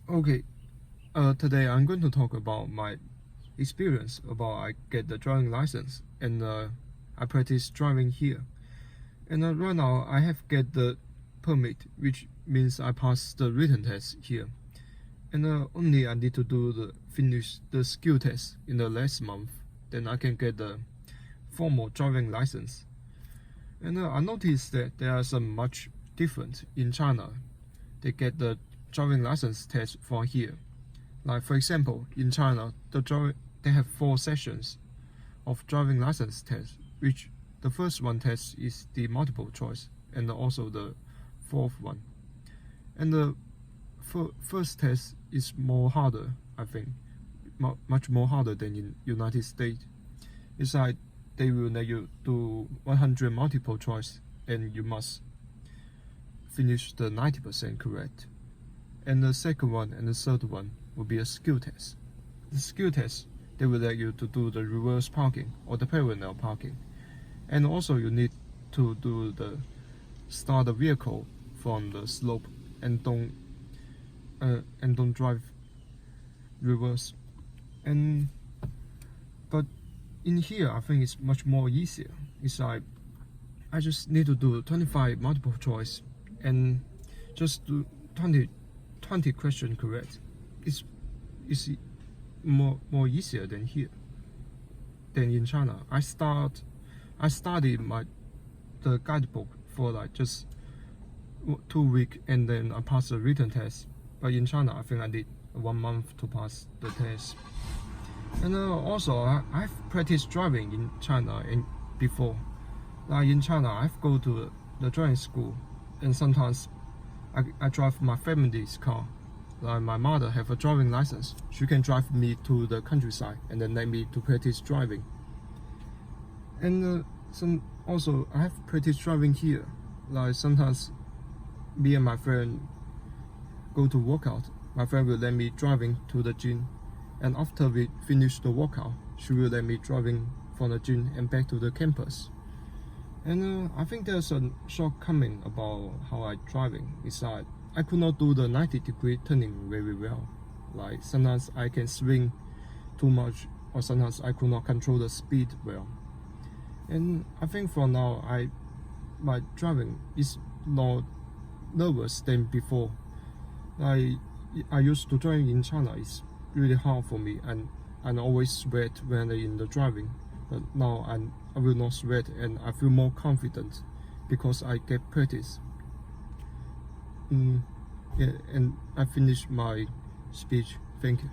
Okay, today I'm going to talk about my experience about I get the driving license and I practice driving here. And right now I have get the permit, which means I pass the written test here. And only I need to finish the skill test in the last month. Then I can get the formal driving license. And I noticed that there are some much different in China. They get the driving license test from here. Like for example, in China, they have 4 sessions of driving license test, which the first one test is the multiple choice, and also the 4th one. And the first test is more harder, I think, much more harder than in United States. It's like they will let you do 100 multiple choice, and you must finish the 90% correct. And the second one and the third one will be a skill test. The skill test, they will let you to do the reverse parking or the parallel parking. And also you need to do the start the vehicle from the slope and don't drive reverse. But in here I think it's much more easier. It's like I just need to do 25 multiple choice and just do 20 question correct. It's more easier than here, than in China. I studied the guidebook for like just 2 weeks, and then I passed the written test. But in China, I think I need 1 month to pass the test. And also, I've practiced driving in China and before. Like in China, I've go to the driving school, and sometimes I drive my family's car. Like my mother have a driving license. She can drive me to the countryside and then let me to practice driving. And also I have practiced driving here. Like sometimes me and my friend go to workout. My friend will let me driving to the gym, and after we finish the workout, she will let me driving from the gym and back to the campus. And I think there's a shortcoming about how I driving. It's like I could not do the 90-degree turning very well. Like sometimes I can swing too much, or sometimes I could not control the speed well. And I think for now, my driving is not nervous than before. I used to drive in China. It's really hard for me, and I always sweat when I'm in the driving. But now I will not sweat, and I feel more confident because I get practice. Yeah, and I finished my speech. Thank you.